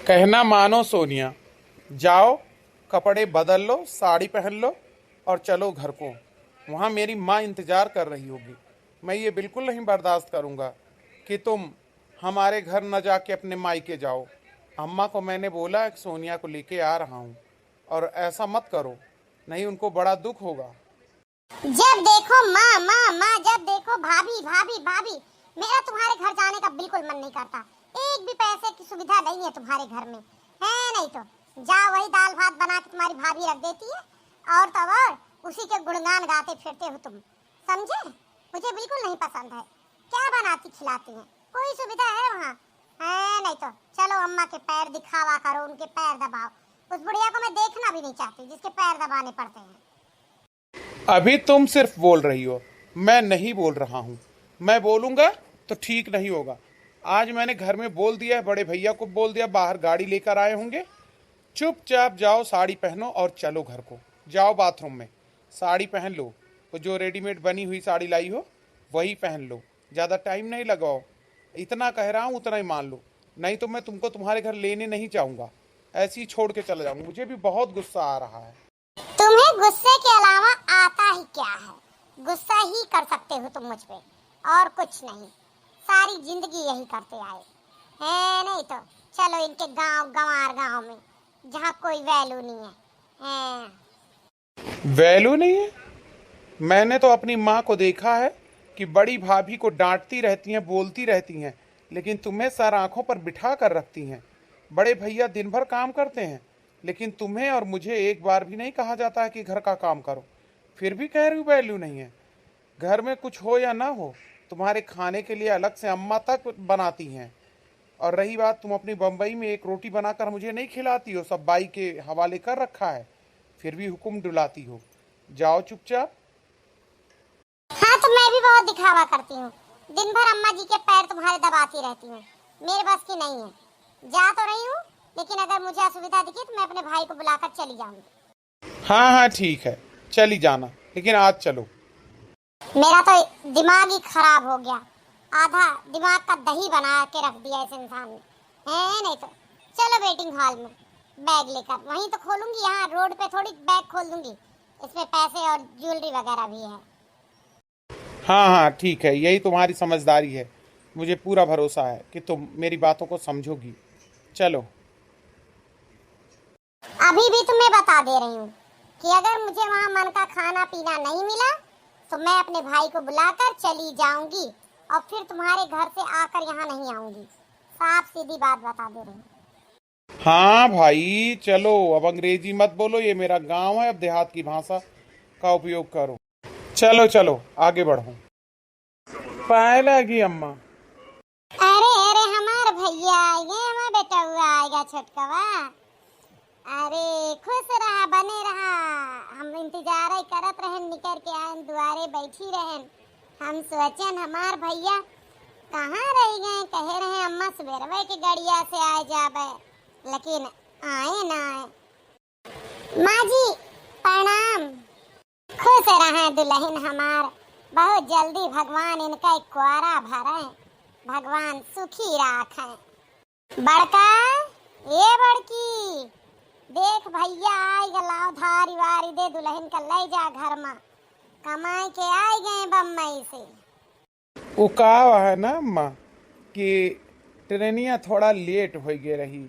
कहना मानो सोनिया, जाओ कपड़े बदल लो, साड़ी पहन लो और चलो घर को। वहाँ मेरी माँ इंतज़ार कर रही होगी। मैं ये बिल्कुल नहीं बर्दाश्त करूँगा कि तुम हमारे घर न जाके अपने मायके जाओ। अम्मा को मैंने बोला कि सोनिया को लेके आ रहा हूँ और ऐसा मत करो, नहीं उनको बड़ा दुख होगा। जब देखो माँ माँ माँ, जब देखो भाभी भाभी भाभी। मेरा तुम्हारे घर जाने का बिल्कुल मन नहीं करता। एक भी पैसे की सुविधा नहीं है तुम्हारे घर में, है नहीं तो जाओ वही दाल भात बना के तुम्हारी भाभी रख देती है, और तब और उसी के गुणगान गाते फिरते हो तुम। समझे? मुझे बिल्कुल नहीं पसंद है। क्या बनाती खिलाती हैं? कोई सुविधा है वहाँ? है नहीं तो चलो अम्मा के पैर दिखावा करो, उनके पैर दबाओ। उस बुढ़िया को मैं देखना भी नहीं चाहती जिसके पैर दबाने पड़ते हैं। अभी तुम सिर्फ बोल रही हो, मैं नहीं बोल रहा हूँ। मैं बोलूँगा तो ठीक नहीं होगा। आज मैंने घर में बोल दिया है, बड़े भैया को बोल दिया, बाहर गाड़ी लेकर आए होंगे। चुपचाप जाओ, साड़ी पहनो और चलो घर को। जाओ बाथरूम में साड़ी पहन लो, वो जो रेडीमेड बनी हुई साड़ी लाई हो वही पहन लो। ज़्यादा टाइम नहीं लगाओ। इतना कह रहा हूँ उतना ही मान लो, नहीं तो मैं तुमको तुम्हारे घर लेने नहीं चाहूँगा। ऐसे ही छोड़ के चला जाऊँगा। मुझे भी बहुत गुस्सा आ रहा है। तुम्हें गुस्से के अलावा आता ही क्या है? गुस्सा ही कर सकते हो तुम मुझ पे, और कुछ नहीं। सारी जिंदगी यही करते आए हैं। नहीं तो चलो इनके गांव गंवार गांव में जहाँ कोई वैल्यू नहीं है। वैल्यू नहीं है? मैंने तो अपनी माँ को देखा है कि बड़ी भाभी को डांटती रहती हैं, बोलती रहती हैं, लेकिन तुम्हें सर आंखों पर बिठा कर रखती हैं। बड़े भैया दिन भर काम करते हैं, लेकिन तुम्हें और मुझे एक बार भी नहीं कहा जाता है कि घर का काम करो। फिर भी कह रही हूँ वैल्यू नहीं है। घर में कुछ हो या ना हो, तुम्हारे खाने के लिए अलग से अम्मा तक बनाती हैं। और रही बात, तुम अपनी बम्बई में एक रोटी बनाकर मुझे नहीं खिलाती हो, सब बाई के हवाले कर रखा है, फिर भी हुक्म डुलाती हो। जाओ चुपचाप। हाँ तो मैं भी बहुत दिखावा करती हूँ। दिन भर अम्मा जी के पैर तुम्हारे दबाती रहती हूँ। मेरे बस की नहीं है। जा तो रही हूँ, लेकिन अगर मुझे असुविधा दिखी तो मैं अपने भाई को बुलाकर चली जाऊंगी। हाँ हाँ ठीक है, चली जाना, लेकिन आज चलो। मेरा तो दिमाग ही खराब हो गया। आधा दिमाग का दही बना के रख दिया इस इंसान ने, है नहीं तो चलो वेटिंग हॉल में बैग लेकर वहीं तो खोलूंगी। यहाँ रोड पे थोड़ी बैग खोल दूंगी, इसमें पैसे और ज्वेलरी वगैरह भी है। हाँ हाँ ठीक है, यही तुम्हारी समझदारी है। मुझे पूरा भरोसा है कि तुम मेरी बातों को समझोगी। चलो। अभी भी तुम्हें बता दे रही हूँ कि अगर मुझे वहाँ मन का खाना पीना नहीं मिला तो मैं अपने भाई को बुलाकर चली जाऊंगी, और फिर तुम्हारे घर से आकर यहाँ नहीं आऊंगी। साफ सीधी बात बता दे रही हूँ। हाँ भाई चलो, अब अंग्रेजी मत बोलो, ये मेरा गांव है, अब देहात की भाषा का उपयोग करो। चलो चलो आगे बढ़ो। पाए लगी अम्मा। अरे अरे हमार भैया आएंगे, हमारा बेटा हुआ आएगा छोटकवा। अरे खुश रहा, बने रहा। हम इंतजार ही करत रहन, निकर के आयन दुआरे बैठी रहन। हम सोचन हमार भैया कहाँ रह गए, कहे रहे अम्मा सवेरवे के गड़िया से आए जाबे, लेकिन आए ना आए। माँ जी प्रणाम। खुश रहे दुल्हन हमार, बहुत जल्दी भगवान इनका एक कुआरा भरे, भगवान सुखी राखे। बड़का ये बड़की देख भैया आई गलाव, धारी वारी दे दुल्हन का ले जा घर में, कमाई के आए गए बम्बई से। वो कहा है ना अम्मा कि ट्रेनिया थोड़ा लेट हो गई रही,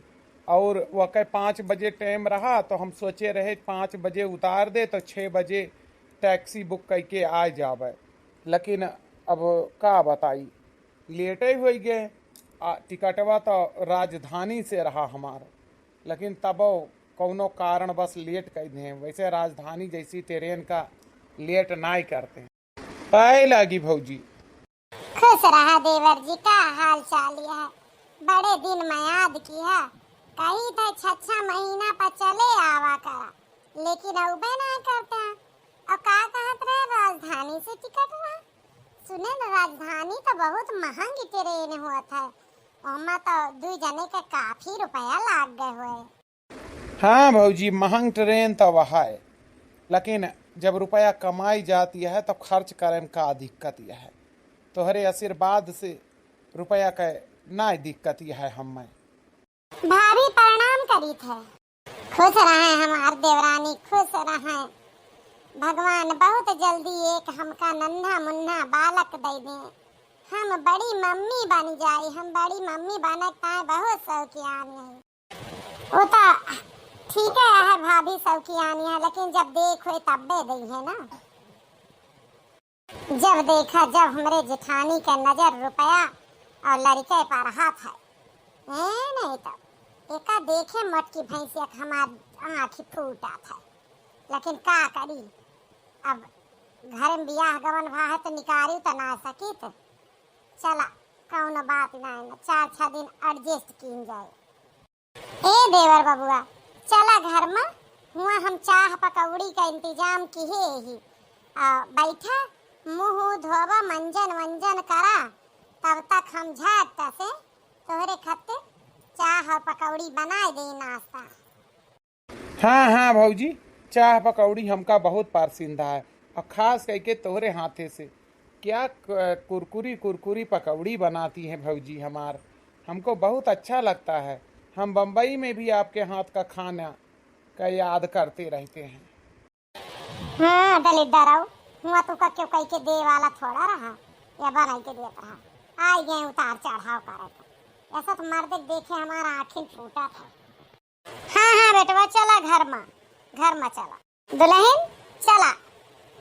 और वह कह 5 बजे टाइम रहा, तो हम सोचे रहे 5 बजे उतार दे तो 6 बजे टैक्सी बुक करके आ जावे, लेकिन अब का बताई लेट ही हो गए। टिकटवा तो राजधानी से रहा हमारा, लेकिन तब कौनो कारण बस लेट कर दें। वैसे राजधानी जैसी ट्रेन का लेट ना ही करते हैं। पाए लगी भौजी। खुश रहा देवर जी, का हाल चाल है? बड़े दिन में याद किया। कहीं था 6 महीना पर चले आवा करा, लेकिन अबे ना करता। और का कहत रहे राजधानी से टिकट रहा? सुने न राजधानी तो बहुत महंगी ट्रेन हुआ था, वहाँ तो 2 जने के काफी रुपया लाग गए हुए। हाँ भौजी, महंग ट्रेन तो वह है, लेकिन जब रुपया कमाई जाती है तब खर्च करे में का दिक्कत यह है। तोहरे आशीर्वाद से रुपया का ना दिक्कत यह है। हमें भाभी करी थे। खुश रहे हमार देवरानी, खुश रहे। भगवान बहुत जल्दी एक हमका नन्हा मुन्ना बालक दे दे। हम बड़ी मम्मी बन जाई, हम बड़ी मम्मी बने का बहुत शौकियानी है। वो तो ठीक है भाभी शौकियानी है, लेकिन जब देखो तब दे है ना। जब देखा जब हमरे जेठानी के नजर रुपया और लड़के पर हाथ है नहीं तो एका देखे मटकी भैंसिया हमार आँखी फूटा था। लेकिन का करी, अब घर में बियाह गवन भा है तो निकारी तो ना सकी। तो चला कौनो बात नहीं, 4-6 दिन एडजस्ट की जाए। ए देवर बबुआ चला घर में, हुआ हम चाह पकौड़ी का इंतजाम किए ही। बैठा मुंह धोबा मंजन वंजन करा, तब तक हम झट से तोहरे खत्ते चाह और पकौड़ी बनाए दे नाश्ता। हाँ हाँ भौजी, चाह पकौड़ी हमका बहुत पसंद है, और खास करके तोहरे हाथे से क्या कुरकुरी कुरकुरी पकौड़ी बनाती हैं भौजी हमार, हमको बहुत अच्छा लगता है। हम बम्बई में भी आपके हाथ का खाना का याद करते रहते हैं। हाँ दलिद्दर आओ, हुआ तू का क्यों कह के दे वाला थोड़ा रहा, या बना के देता रहा। आई गए उतार चढ़ाव करे तो ऐसा तो मर्द देखे हमारा आँखें फूटा था। हाँ हाँ बेटवा चला घर में चला। दुल्हन चला,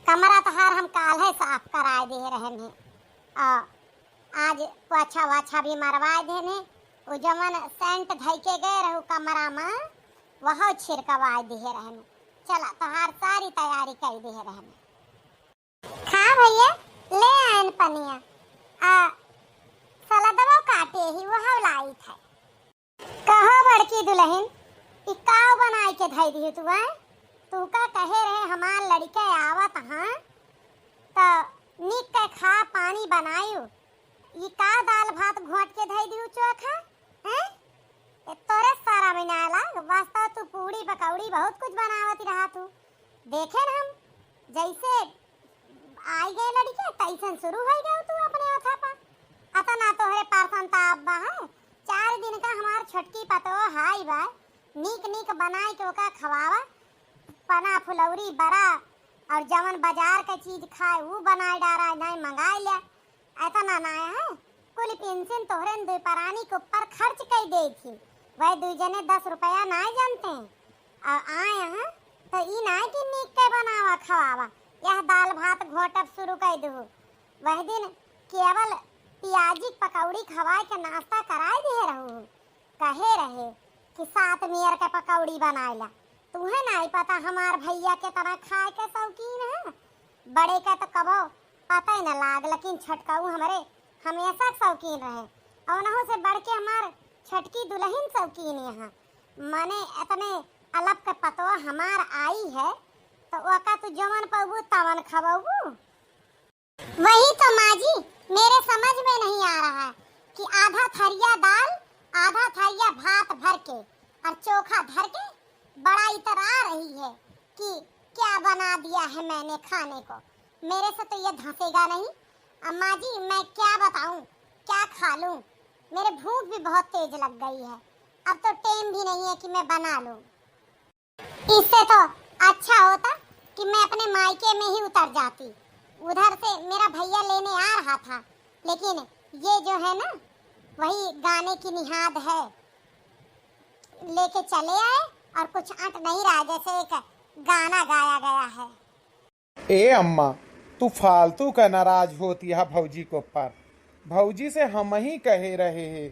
कमरा तहार हम काल है साफ कराए दे रहे हैं, और आज पोछा वाछा भी मरवाए देने। वो जमन सेंट धई के गए रहू कमरा में वह छिड़कवाए दे रहे। चला तहार सारी तैयारी कर दे रहे। खा भैया ले आन पनिया, सलादवा काटे ही वह लाई था। कहो बड़की दुल्हन इकाव बनाए के धई दी तू है, तू का कहे रहे हमार लड़के आवत हाँ तो निक के खा पानी बनायू। ये का दाल भात घोट के धई दी चोखा हैं, तोरे सारा बनाला। वास्तव तू पूड़ी पकौड़ी बहुत कुछ बनावती रहा तू। देखे ना हम जैसे आई गए लड़के तैसन शुरू हो गए तू अपने हाथा पर। अता ना तोहरे पार्सन ताब्बा है, 4 दिन का हमार छोटकी पतो हाई बा नीक नीक बनाए के ओका खवावा। पना फुलौरी बड़ा और जवन बाजार का चीज खाए वो बनाए डारा नहीं मंगाए लिया। ऐसा ना है कुल पेंशन तोहरे दो परानी के ऊपर खर्च कर दे थी। वह 2 जने 10 रुपया ना जानते हैं, और आए हैं तो ई ना कि नीक के बनावा खवावा। यह दाल भात घोटब शुरू कर दो। वह दिन केवल प्याजी पकौड़ी खवाए के नाश्ता कराए दे रहू। कहे रहे कि 7 मेयर के पकौड़ी बनाएला। तुम्हें नहीं पता हमार भैया के तरह खाए के शौकीन है। बड़े का तो कबो पता ही न लाग, लेकिन छटकाऊ हमारे हमेशा शौकीन रहे। और नहो से बढ़ के हमार छटकी दुल्हन शौकीन यहाँ मने इतने अलग के पतो हमार आई है तो ओका तू जमन पबू तवन खबू। वही तो माँ जी मेरे समझ में नहीं आ रहा है कि आधा थरिया दाल आधा थरिया भात भर के और चोखा धर के बड़ा इतरा रही है कि क्या बना दिया है मैंने खाने को। मेरे से तो ये धंसेगा नहीं। अम्मा जी मैं क्या बताऊं, क्या खा लूं, मेरे भूख भी बहुत तेज लग गई है। अब तो टाइम भी नहीं है कि मैं बना लूं। इससे तो अच्छा होता कि मैं अपने मायके में ही उतर जाती। उधर से मेरा भैया लेने आ रहा था, लेकिन ये जो है ना वही गाने की निहाद है, लेके चले आए और कुछ अंट नहीं रहा, जैसे एक गाना गाया गया है। ए अम्मा तू फालतू का नाराज होती है भौजी को पर। भौजी से हम ही कहे रहे हैं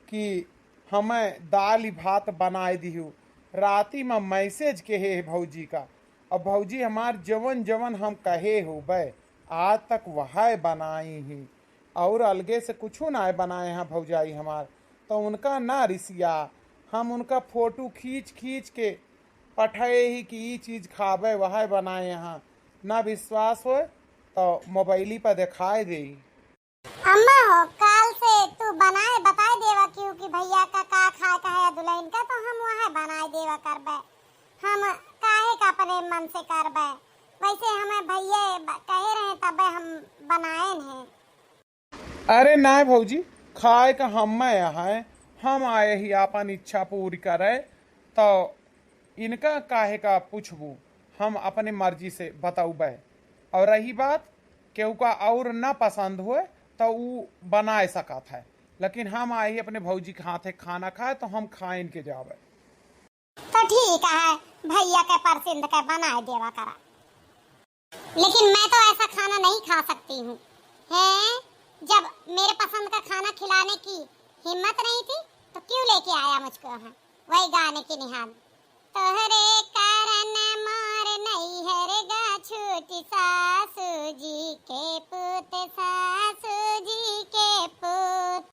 कि हमें दाल भात बनाए दिहू। राती में मैसेज के है भौजी का, और भौजी हमार जवन जवन हम कहे हो बे आज तक वह बनाई ही, और अलगे से कुछ ना बनाए हैं भौजाई हमार। तो उनका ना रिसिया, हम उनका फोटो खींच खींच के पठाए ही कि ये चीज़ खावे वह बनाए यहाँ। ना विश्वास हो तो मोबाइली पर दिखाए दे। अम्मा हो काल से तू बनाए बताए देवा क्योंकि भैया का खाए का है दुल्हन का, तो हम वह बनाए देवा करबे। हम काहे का अपने मन से करबे, वैसे हमें भैया कहे रहे तब हम बनाए हैं। अरे ना भौजी खाए का हम यहाँ हम आए ही अपन इच्छा पूरी करे तो इनका काहे का पूछबू, हम अपने मर्जी से बताऊबे। और रही बात केहू का और ना पसंद हुए तो ऊ बनाए सकत है, लेकिन हम आई अपने भौजी के हाथे खाना खाए तो हम खाए इनके जावे। तो ठीक है, भैया के पसंद के बनाए देवा करा, लेकिन मैं तो ऐसा खाना नहीं खा सकती हूँ। हैं, जब मेरे पसंद का खाना खिलाने की हिम्मत नहीं थी तो क्यों लेके आया मुझको? है वही गाने की निहाल, तोहरे कारण मोर नैहर गा छूटी सासू जी के पुत, सासू जी के पुत।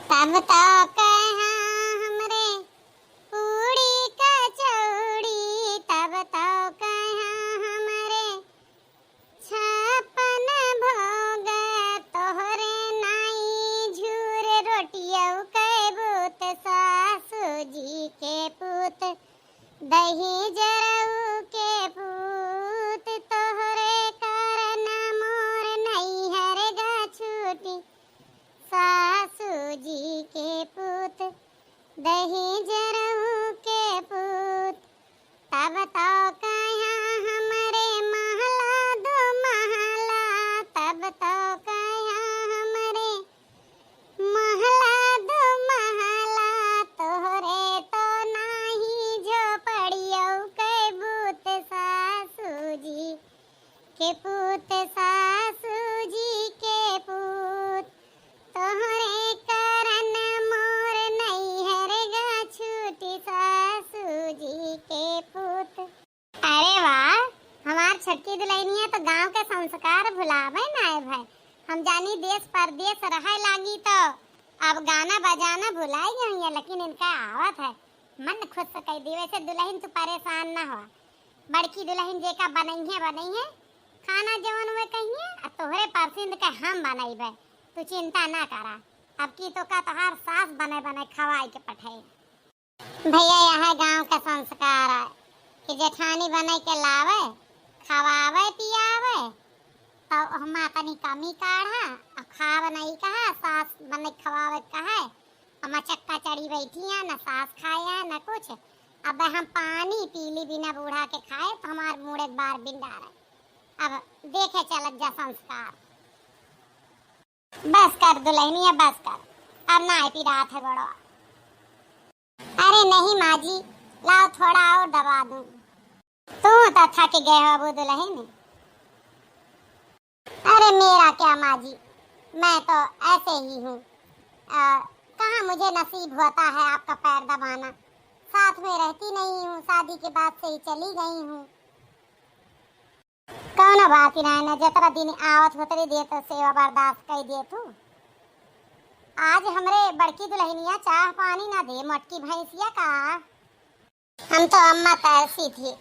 तब तो कहाँ हमरे पूड़ी कचौड़ी, तब तो कहाँ हमरे छापन भोग, तोहरे नाई झूर रोटियों के बूत, सासू जी के पुत, दही जरऊ के पूत। तोहरे कारण मोर नैहर गा छूटी सासू जी के पूत, दही जरऊ के पूत। तब तो कहाँ हमरे महला दो महला, तब तो कहाँ हमरे महला दो महला, तोहरे तो नाही झोपड़ियों के बूत, सासू जी के पूत, सासू जी के पूत। तोहरे कारण मोर नैहर गा छूटी सासू जी के पूत। अरे वाह, हमार छटकी दुल्हनिया तो गांव के संस्कार भुलावे ना है भाई। हम जानी देश परदेश रहे लागी तो अब गाना बजाना भुलाई गई है, लेकिन इनका आवत है मन खुद से कह दी। वैसे दुल्हन तू परेशान ना हो, बड़की दुल्हन जे का बनई है खाना जवन वे कहिए, तोहरे पसंद के हम बनैबे, तू चिंता ना करा। अब की तो का तोहार सास बने बने खवाई के पठाई। भैया यहाँ गांव का संस्कार है कि जेठानी बने के लावे, खवावे पियावे, तो हम तनी कमी काढ़ा और खाव नहीं कहा, सास बने खवावे कहा। हम चक्का चढ़ी बैठी है, न सास खाया न कुछ। अब हम पानी पीली बिना बूढ़ा के खाए तो हमार मुँह एक बार बिंडा रहे। अब देखे चलत जा संस्कार। बस कर दुल्हनिया बस कर, अब ना पी रात है बड़ो। अरे नहीं माँ जी, लाओ थोड़ा और दबा दूं। तू तो थक गए हो अबू दुल्हन। अरे मेरा क्या माँ जी, मैं तो ऐसे ही हूँ। कहाँ मुझे नसीब होता है आपका पैर दबाना। साथ में रहती नहीं हूँ, शादी के बाद से ही चली गई हूँ। कौन बात ही ना, जतरा दिन आवत होतरी दे तो सेवा बर्दाश्त कर दे तू। आज हमरे बड़की दुल्हनिया चाह पानी ना दे, मटकी भैंसिया का। हम तो अम्मा तरसी थी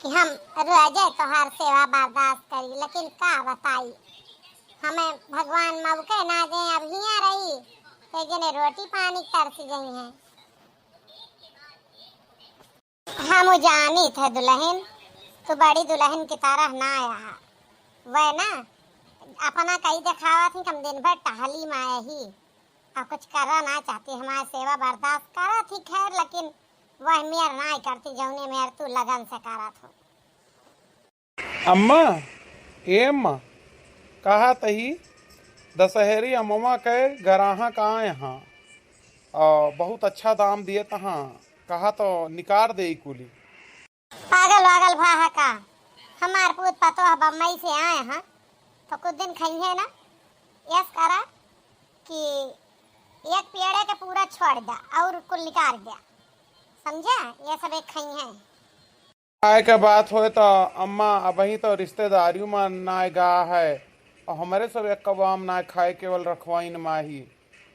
कि हम रह जाए तो हर सेवा बर्दाश्त करी, लेकिन का बताई हमें भगवान मौके ना दे। अब हिया रही तो जने रोटी पानी तरसी गई हैं। हम जानी थे दुल्हन तो बड़ी दुल्हन की तरह ना आया, वह ना अपना कहीं दिखावा थी। हम दिन भर टहली माए ही और कुछ करा ना चाहती, हमारी सेवा बर्दाश्त करा थी खैर, लेकिन वह मेर ना करती जौने मेर तू लगन से करा थो। अम्मा ए अम्मा कहा तही दशहरी अम्मा के गराहा कहाँ यहाँ बहुत अच्छा दाम दिए तहाँ, कहा तो निकार दे कुली। पागल वागल भाहा का, हमार पूत पतो बम्बई से आए हैं तो कुछ दिन खाइए ना। यस करा कि एक पेड़े के पूरा छोड़ दिया और कुल निकाल दिया, समझा? ये सब एक खाई है। आय का बात हो तो अम्मा अब ही तो रिश्तेदारियों में ना गा है और हमारे सब एक कबाम ना खाए, केवल रखवाइन माही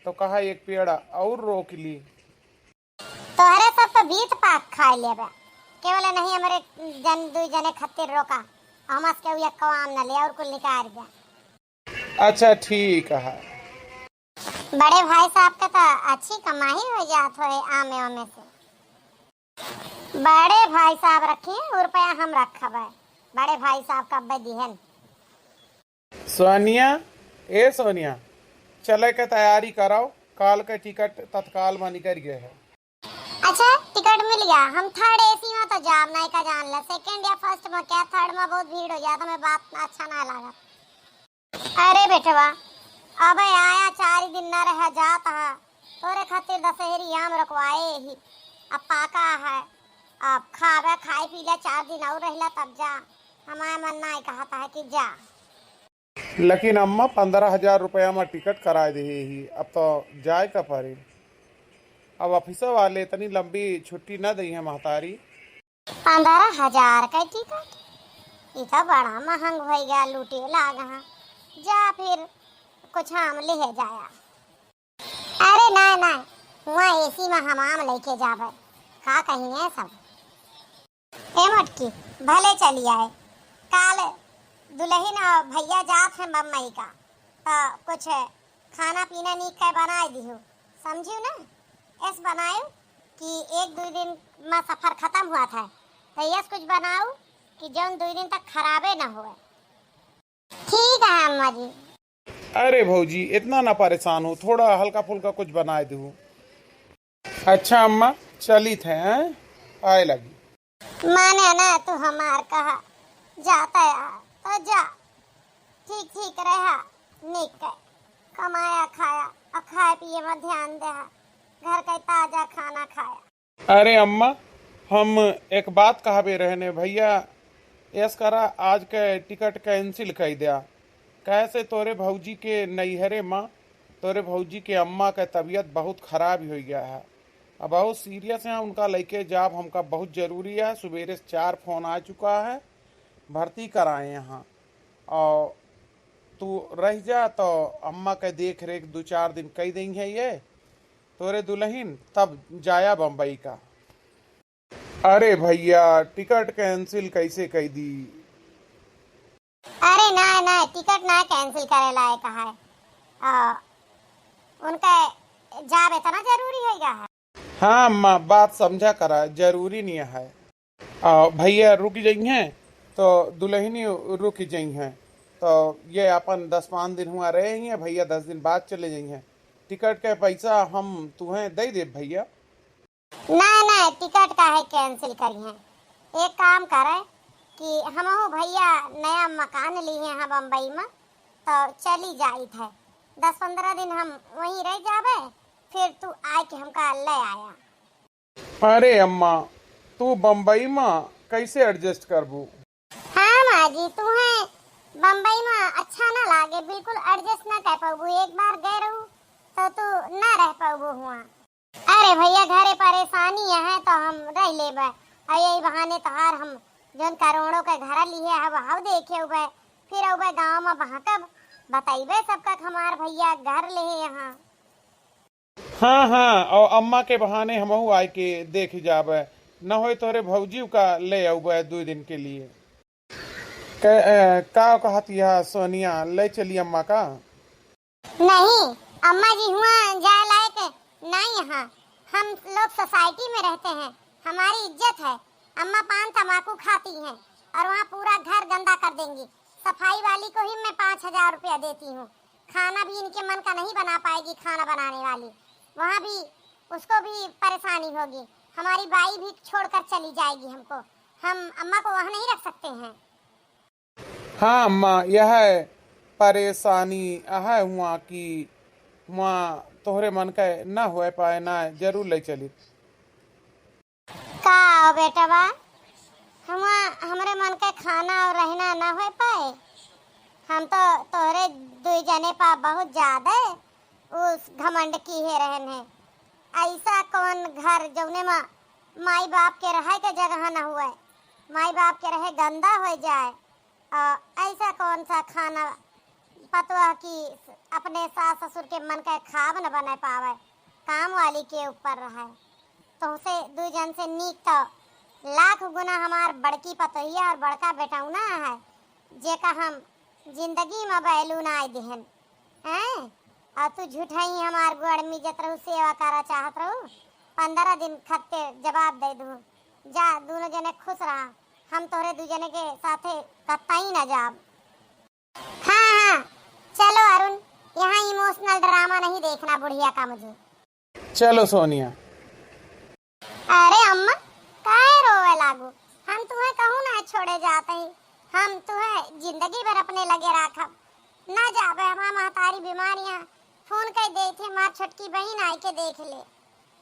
तो कहा एक पेड़ और रोक ली। तोहरे सब तो बीत पाक खा लेबे, केवल नहीं हमारे जन दू जने खातिर रोका, हमस के एक कबाम न ले और कुल निकाल दिया। अच्छा ठीक है। बड़े भाई साहब का तो अच्छी कमाई हो जात हो आमे आमे से। बड़े भाई साहब रखे और रुपया हम रखब है, बड़े भाई साहब कब दिहन। सोनिया ए सोनिया, चले के तैयारी कराओ, काल के टिकट तत्काल में निकल गए है। अच्छा टिकट मिल गया। हम थर्ड एसी में तो जाम नहीं का जान ला, सेकंड या फर्स्ट में क्या, थर्ड में बहुत भीड़ हो जाता, मैं बात अच्छा ना लगा। अरे बेटवा अब आया 4 दिन न रह जाता है, तोरे खातिर दशहरी आम रखवाए ही। अब पाका है, अब खावे खाए पी ले, 4 दिन और रहला तब जा। हमारा मन नहीं कहता है कि जा। लेकिन अम्मा 15,000 रुपया में टिकट करा दे ही, अब तो जाए का पड़े। अब ऑफिस वाले इतनी लंबी छुट्टी न दी है महतारी। 15,000 का टिकट, ये तो बड़ा महंग हो गया, लूटे लागा। जा फिर कुछ हम ले जाया। अरे ना ना, वहाँ एसी में हम आम लेके जावे, का कहीं है सब। ए मटकी भले चली आए, काल दुल्हन और भैया जात हैं बम्बई का, तो कुछ खाना पीना नीक के बनाए दियो, समझियो ना। ऐस बनायो कि 1-2 दिन में सफर खत्म हुआ था, तो यस कुछ बनाओ कि जौन 2 दिन तक खराबे ना हुए। ठीक है अम्मा जी। अरे भौजी इतना ना परेशान हो, थोड़ा हल्का फुल्का कुछ बनाए दूँ। अच्छा अम्मा चली थे हैं, आए लगी। माने ना तू हमार कहा, जाता है तो जा, ठीक ठीक रहा, निक के कमाया खाया और खाए पिए में ध्यान दे, घर का ताजा खाना खाया। अरे अम्मा हम एक बात कहबे रहने भैया, यस करा आज के टिकट कैंसिल कर दिया। कैसे तोरे भौजी के नैहरे माँ, तोरे भौजी के अम्मा के तबीयत बहुत खराब हो गया है, अब बहुत सीरियस है, उनका लेके जाब हमका बहुत ज़रूरी है। सवेरे 4 फोन आ चुका है, भर्ती कराए यहाँ, और तू रह जा तो अम्मा के देख रेख 2-4 दिन कई देंगे ये तोरे दुल्हन, तब जाया बम्बई का। अरे भैया टिकट कैंसिल कैसे कर दी। अरे ना ना, टिकट ना कैंसिल करे लायक है, उनका जाब इतना जरूरी हो गया है। हाँ अम्मा बात समझा करा, जरूरी नहीं है। भैया रुक जाइए तो दुल्हनी रुक जाइए, तो ये अपन 10-5 दिन हुआ रहे हैं, भैया 10 दिन बाद चले जाइए। टिकट का पैसा हम तुम्हें दे दे भैया। ना ना, टिकट का है कैंसिल करिए। एक काम करे कि हम भैया नया मकान लिए हैं बम्बई में, तो चली जाई थे 10-15 दिन हम वहीं रह जावे, फिर तू आए के हमका ले आया। अरे अम्मा तू बम्बई में कैसे एडजस्ट करबू। हाँ माँ जी, तुम्हें बम्बई में अच्छा ना लागे, बिल्कुल एडजस्ट ना कर पाबू। एक बार गए रहू तो तू ना रह पाबू हुआ। अरे भैया घरे परेशानी है तो हम रह लेबे, और यही बहाने तोहार हम जोन करोड़ों के घर लिए है वहाँ देखे हुए, फिर हुए गाँव में वहाँ कब बताइबे सबका हमार भैया घर ले यहाँ। हाँ हाँ, और अम्मा के बहाने हमहू आए के देख जाबे, न हो तोरे भौजी का ले आबे 2 दिन के लिए। का कहती है सोनिया, ले चली अम्मा का। नहीं अम्मा जी हुआ जाए लायक नहीं, यहाँ हम लोग सोसाइटी में रहते हैं, हमारी इज्जत है। अम्मा पान तम्बाकू खाती हैं और वहाँ पूरा घर गंदा कर देंगी। सफाई वाली को ही मैं 5,000 रुपया देती हूँ, खाना भी इनके मन का नहीं बना पाएगी, खाना बनाने वाली वहाँ भी उसको भी परेशानी होगी। हमारी बाई भी छोड़कर चली जाएगी हमको, हम अम्मा को वहाँ नहीं रख सकते हैं। हाँ अम्मा यह परेशानी है हुआ कि वहाँ तोहरे मन का ना हो पाए ना, जरूर ले चली। का बेटवा हमारे मन का खाना और रहना ना हो पाए, हम तो तोहरे 2 जने पा बहुत ज्यादा उस घमंड की है रहने। ऐसा कौन घर जौने में माई बाप के रहे के जगह ना हुए, माई बाप के रहे गंदा हो जाए, ऐसा कौन सा खाना पतवा की अपने सास ससुर के मन का खाब न बना पावे, काम वाली के ऊपर रहे। तो उसे 2 जन से नीक तो लाख गुना हमार बड़की पतोहिया और बड़का बेटौना है, जेका हम जिंदगी में बैलू ना आई दिहन हैं। और तू झूठाई हमार गुड़ में जत रहू सेवा करा चाहत रहू, 15 दिन खत्ते जवाब दे दूँ। जा दोनों जने खुश रहा, हम तोरे 2 जने के साथे कतई ना जाब। हाँ हाँ चलो अरुण, यहाँ इमोशनल ड्रामा नहीं देखना बुढ़िया का मुझे। चलो सोनिया। अरे अम्मा काहे रोवे लागू, हम तुम्हें कहूँ ना छोड़े जाते ही, हम तुम्हें जिंदगी भर अपने लगे राखब ना जाबे। हमार महतारी बीमारियां फोन कर दे थे, मार छोटकी बहन आई के देख ले।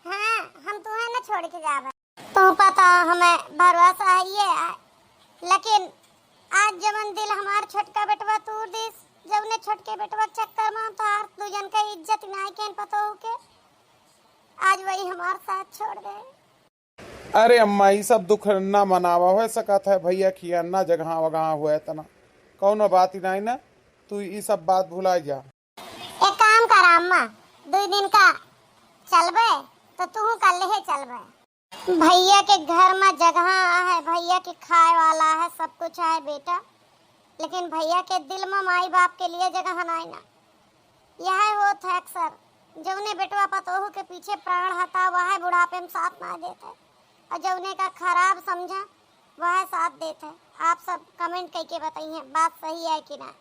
हाँ हम तुम्हें न छोड़ के जाबे। तो पता हमें भरोसा है ये, लेकिन आज जवन दिल हमार छोटका बेटवा तूर दिस, जब ने छोटके बेटवा चक्कर में तो आर दुजन का इज्जत नाई के पतो के आज वही हमार साथ छोड़ गए। अरे अम्मा ये सब दुख ना मनावा हो सकत है भैया की अन्ना जगह वगह हुए तना कौनो बात ही नहीं ना, तू ये सब बात भुला जा। एक काम कर अम्मा, 2 दिन का चलबे तो तू कल ही चलबे। भैया के घर में जगह है, भैया के खाए वाला है, सब कुछ है बेटा, लेकिन भैया के दिल में माई बाप के लिए जगह नहीं ना। यह होत है अक्सर, जौने बेटवा पतोहू के पीछे प्राण हता वह बुढ़ापे में साथ ना देते, और जौने का खराब समझा वह साथ देते। आप सब कमेंट करके बताइए बात सही है कि ना।